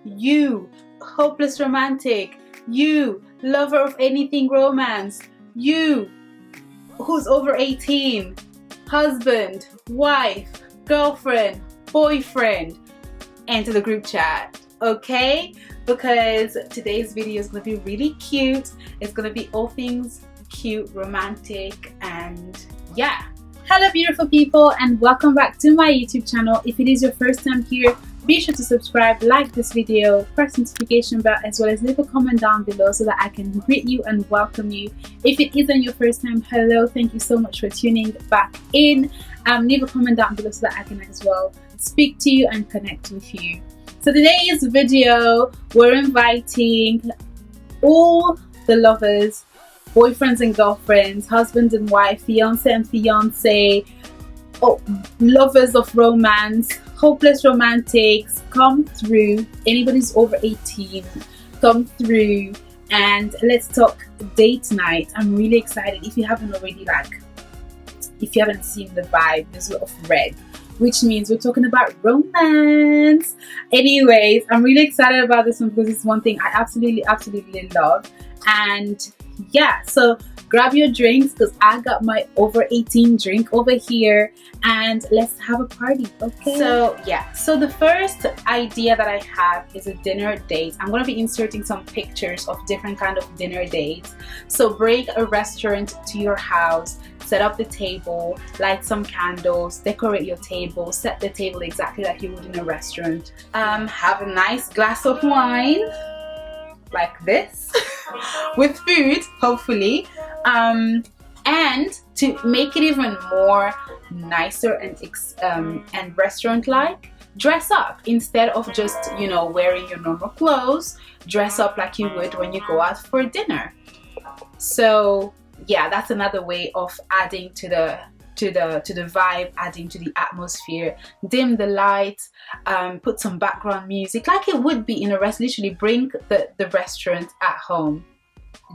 you hopeless romantic, you lover of anything romance, you who's over 18, husband, wife, girlfriend, boyfriend, enter the group chat, okay? Because today's video is going to be really cute. It's going to be all things cute, romantic, and yeah. Hello beautiful people, and welcome back to my YouTube channel. If it is your first time here, be sure to subscribe, like this video, press the notification bell, as well as leave a comment down below so that I can greet you and welcome you. If it isn't your first time, hello, thank you so much for tuning back in. Leave a comment down below so that I can as well speak to you and connect with you. So today's video, we're inviting all the lovers, boyfriends and girlfriends, husband and wife, fiance and fiance, lovers of romance, hopeless romantics, come through. Anybody who's over 18, come through and let's talk date night. I'm really excited. If you haven't already, if you haven't seen the vibe, there's a lot of red, which means we're talking about romance. Anyways, I'm really excited about this one because it's one thing I absolutely love. And yeah, so grab your drinks because I got my over 18 drink over here and let's have a party, okay? So yeah, so the first idea that I have is a dinner date. I'm going to be inserting some pictures of different kind of dinner dates. So bring a restaurant to your house, set up the table, light some candles, decorate your table, set the table exactly like you would in a restaurant. Have a nice glass of wine like this with food, hopefully, and to make it even more nicer and restaurant like, dress up instead of just, you know, wearing your normal clothes. Dress up like you would when you go out for dinner. So yeah, that's another way of adding to the vibe, adding to the atmosphere. Dim the lights, put some background music like it would be in a restaurant. Literally bring the restaurant at home,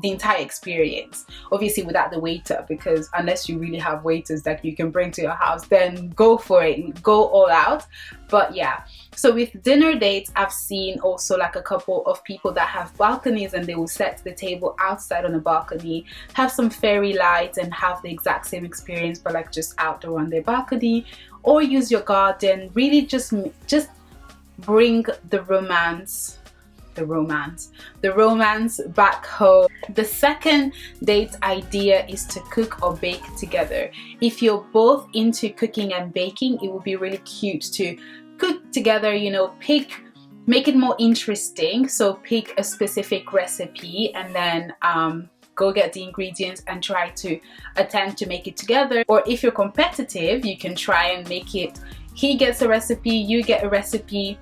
the entire experience, obviously without the waiter, because unless you really have waiters that you can bring to your house, then go for it, go all out. But yeah, so with dinner dates, I've seen also like a couple of people that have balconies and they will set the table outside on the balcony, have some fairy lights and have the exact same experience but like just outdoor on their balcony, or use your garden. Really just bring the romance back home. The second date idea is to cook or bake together. If you're both into cooking and baking, it would be really cute to cook together, you know, make it more interesting. So pick a specific recipe and then go get the ingredients and try to attempt to make it together. Or if you're competitive, you can try and make it, he gets a recipe, you get a recipe,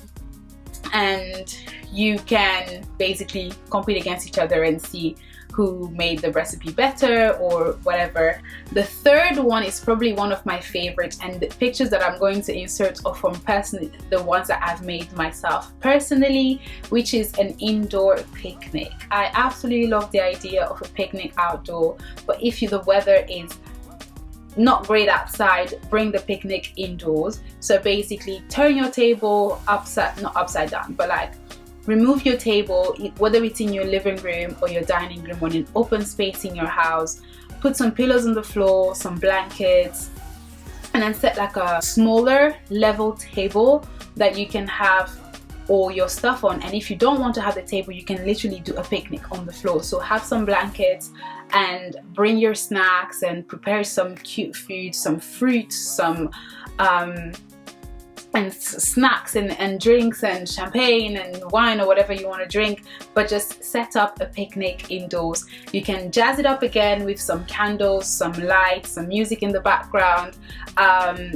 and you can basically compete against each other and see who made the recipe better or whatever. The third one is probably one of my favorites, and the pictures that I'm going to insert are from personally the ones that I've made myself personally, which is an indoor picnic. I absolutely love the idea of a picnic outdoor, but if the weather is not great outside, bring the picnic indoors. So basically turn your table not upside down, but like remove your table, whether it's in your living room or your dining room, on an open space in your house. Put some pillows on the floor, some blankets, and then set like a smaller level table that you can have all your stuff on. And if you don't want to have the table, you can literally do a picnic on the floor. So have some blankets and bring your snacks and prepare some cute food, some fruits, some and snacks and drinks and champagne and wine or whatever you want to drink, but just set up a picnic indoors. You can jazz it up again with some candles, some lights, some music in the background,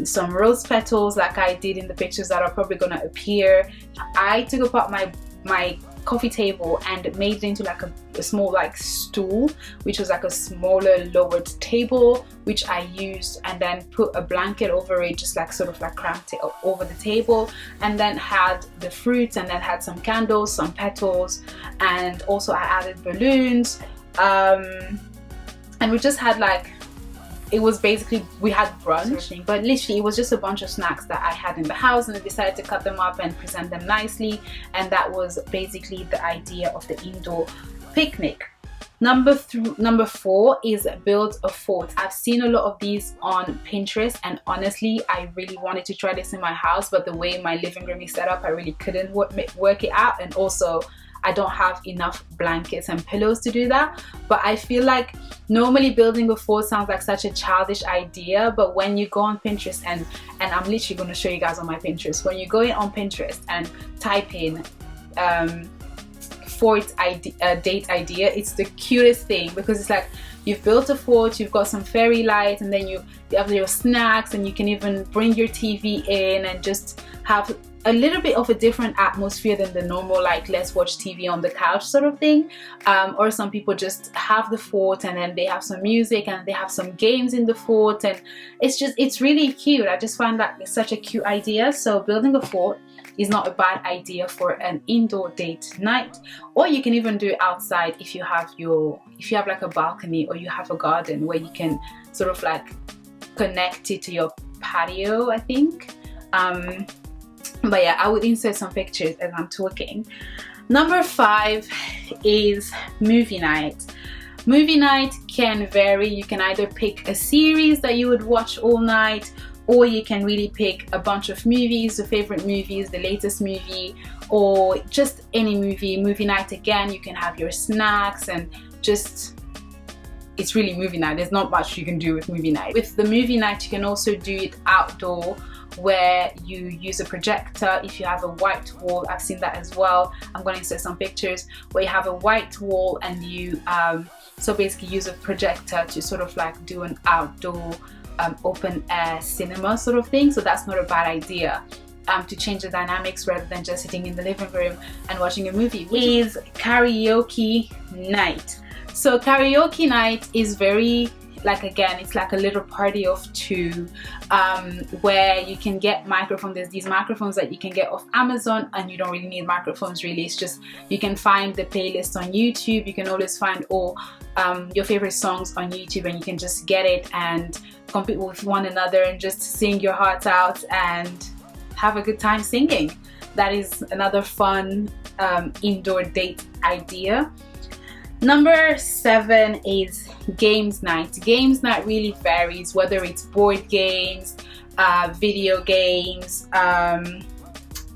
some rose petals like I did in the pictures that are probably going to appear. I took apart my coffee table and made it into like a small like stool, which was like a smaller lowered table, which I used, and then put a blanket over it, just like sort of like cramped it over the table, and then had the fruits, and then had some candles, some petals, and also I added balloons, and we just had like it was basically, we had brunch, but literally it was just a bunch of snacks that I had in the house, and I decided to cut them up and present them nicely, and that was basically the idea of the indoor picnic. Number 4 is build a fort. I've seen a lot of these on Pinterest, and honestly I really wanted to try this in my house, but the way my living room is set up, I really couldn't work it out, and also I don't have enough blankets and pillows to do that. But I feel like normally building a fort sounds like such a childish idea, but when you go on Pinterest, and I'm literally going to show you guys on my Pinterest, when you go in on Pinterest and type in fort date idea, it's the cutest thing, because it's like you've built a fort, you've got some fairy lights, and then you have your snacks, and you can even bring your TV in and just have a little bit of a different atmosphere than the normal, like, let's watch TV on the couch sort of thing. Or some people just have the fort and then they have some music and they have some games in the fort, and it's really cute. I just find that it's such a cute idea. So building a fort is not a bad idea for an indoor date night, or you can even do it outside if you have like a balcony, or you have a garden where you can sort of like connect it to your patio, I think. But yeah, I would insert some pictures as I'm talking. Number 5 is movie night. Movie night can vary. You can either pick a series that you would watch all night, or you can really pick a bunch of movies, your favorite movies, the latest movie, or just any movie. Movie night again, you can have your snacks, and just, it's really movie night. There's not much you can do with movie night. With the movie night, you can also do it outdoor, where you use a projector. If you have a white wall, I've seen that as well. I'm going to insert some pictures where you have a white wall, and you so basically use a projector to sort of like do an outdoor open air cinema sort of thing. So that's not a bad idea to change the dynamics rather than just sitting in the living room and watching a movie. Is karaoke night. So karaoke night is very, like, again, it's like a little party of two, where you can get microphones. There's these microphones that you can get off Amazon, and you don't really need microphones really. It's just, you can find the playlist on YouTube. You can always find all your favorite songs on YouTube, and you can just get it and compete with one another and just sing your heart out and have a good time singing. That is another fun indoor date idea. Number 7 is games night. Games night really varies, whether it's board games, video games,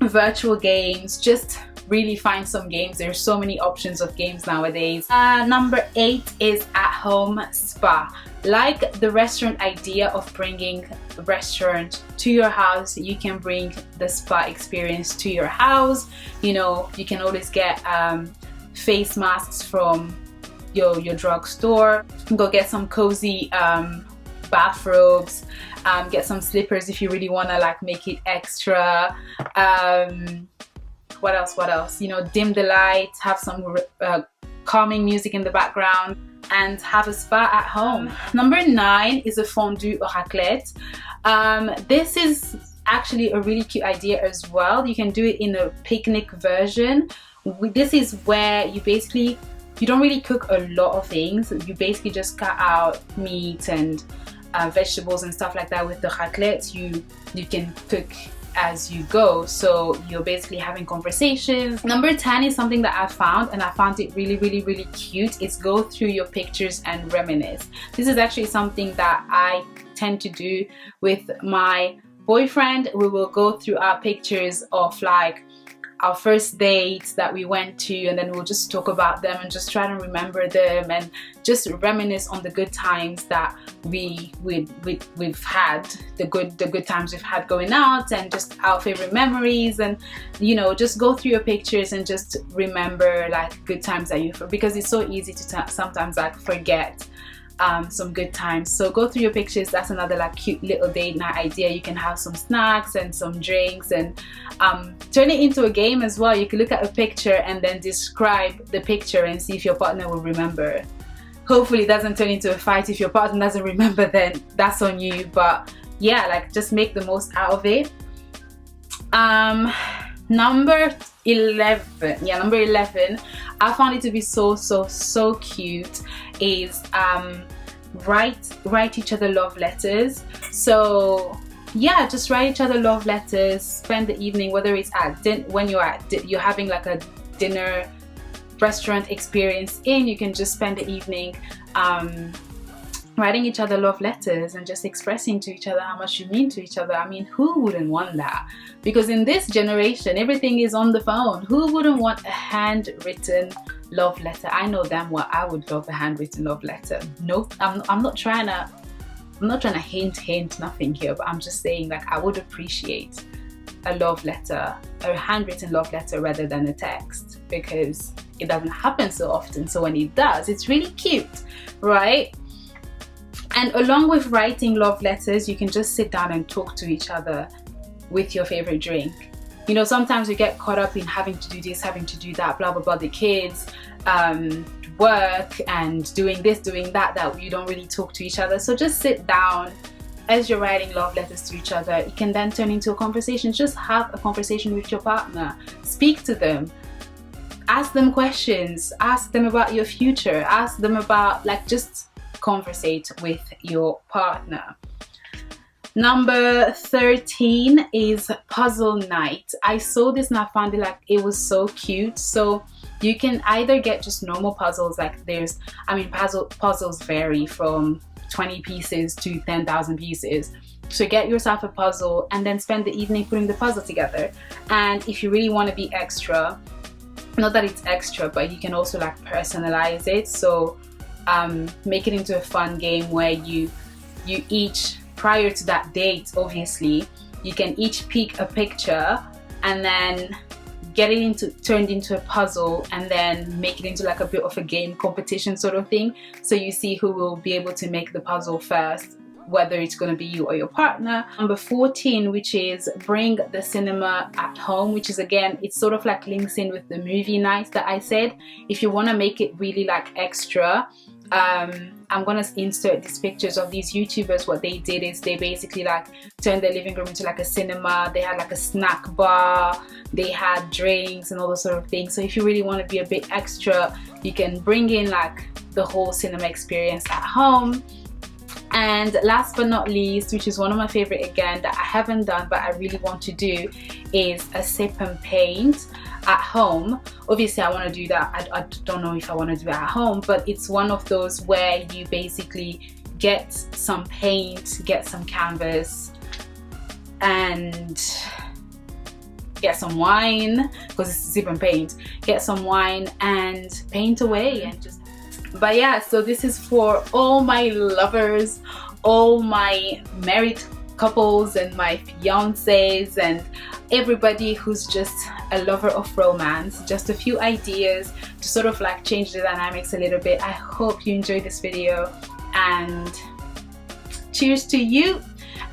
virtual games. Just really find some games. There's so many options of games nowadays. Number 8 is at home spa. Like the restaurant idea of bringing a restaurant to your house, you can bring the spa experience to your house. You know, you can always get face masks from your drugstore. Go get some cozy bathrobes, get some slippers if you really want to like make it extra. What else? You know, dim the lights, have some calming music in the background, and have a spa at home. Number 9 is a fondue or raclette. This is actually a really cute idea as well. You can do it in a picnic version. This is where you don't really cook a lot of things. You basically just cut out meat and vegetables and stuff like that. With the raclette, you can cook as you go, so you're basically having conversations. Number 10 is something that I found, and I found it really cute. It's go through your pictures and reminisce. This is actually something that I tend to do with my boyfriend. We will go through our pictures of like our first dates that we went to, and then we'll just talk about them and just try to remember them and just reminisce on the good times that we've had, the good times we've had going out, and just our favorite memories, and you know, just go through your pictures and just remember like good times that you've, because it's so easy to sometimes like forget some good times. So go through your pictures. That's another like cute little date night idea. You can have some snacks and some drinks, and turn it into a game as well. You can look at a picture and then describe the picture and see if your partner will remember. Hopefully it doesn't turn into a fight. If your partner doesn't remember, then that's on you, but yeah, like just make the most out of it. Number 11, I found it to be so cute, is write each other love letters. So yeah, just write each other love letters, spend the evening, whether it's at when you're having like a dinner restaurant experience you can just spend the evening writing each other love letters and just expressing to each other how much you mean to each other. I mean, who wouldn't want that? Because in this generation, everything is on the phone. Who wouldn't want a handwritten love letter? I know damn well I would love a handwritten love letter. No, I'm not trying to hint nothing here, but I'm just saying, like, I would appreciate a love letter, a handwritten love letter rather than a text, because it doesn't happen so often. So when it does, it's really cute, right? And along with writing love letters, you can just sit down and talk to each other with your favorite drink. You know, sometimes we get caught up in having to do this, having to do that, blah blah blah, the kids, work, and doing this, doing that we don't really talk to each other. So just sit down as you're writing love letters to each other. It can then turn into a conversation. Just have a conversation with your partner. Speak to them. Ask them questions. Ask them about your future. Ask them about, like, just conversate with your partner. Number 13 is puzzle night. I saw this and I found it, like, it was so cute. So you can either get just normal puzzles, like puzzles vary from 20 pieces to 10,000 pieces. So get yourself a puzzle and then spend the evening putting the puzzle together. And if you really want to be extra, not that it's extra, but you can also, like, personalize it. So make it into a fun game where you each, prior to that date, obviously, you can each pick a picture and then get it turned into a puzzle, and then make it into like a bit of a game competition sort of thing. So you see who will be able to make the puzzle first, whether it's going to be you or your partner. Number 14, which is bring the cinema at home, which is, again, it's sort of like links in with the movie night that I said. If you want to make it really, like, extra, I'm gonna insert these pictures of these YouTubers. What they did is they basically, like, turned their living room into like a cinema. They had like a snack bar, they had drinks and all those sort of things. So if you really want to be a bit extra, you can bring in, like, the whole cinema experience at home. And last but not least, which is one of my favorite, again, that I haven't done but I really want to do, is a sip and paint at home. Obviously I want to do that. I don't know if I want to do it at home, but it's one of those where you basically get some paint, get some canvas, and get some wine, because it's sip and paint. Get some wine and paint away, and just, but yeah, so this is for all my lovers, all my married couples and my fiancés, and everybody who's just a lover of romance. Just a few ideas to sort of, like, change the dynamics a little bit. I hope you enjoyed this video, and cheers to you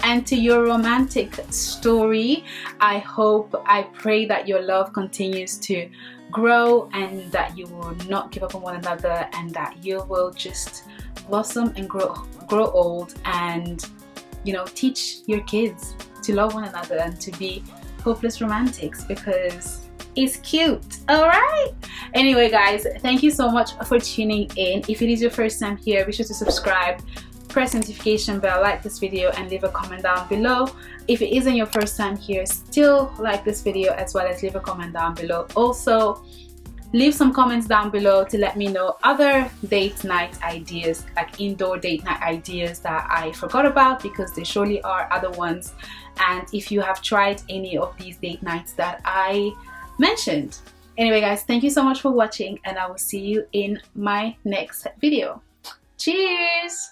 and to your romantic story. I pray that your love continues to grow, and that you will not give up on one another, and that you will just blossom and grow old, and, you know, teach your kids to love one another and to be hopeless romantics, because it's cute. All right, anyway guys, thank you so much for tuning in. If it is your first time here, be sure to subscribe, press notification bell, like this video, and leave a comment down below. If it isn't your first time here, still like this video, as well as leave a comment down below. Also, leave some comments down below to let me know other date night ideas, like indoor date night ideas that I forgot about, because there surely are other ones. And if you have tried any of these date nights that I mentioned. Anyway guys, thank you so much for watching, and I will see you in my next video. Cheers!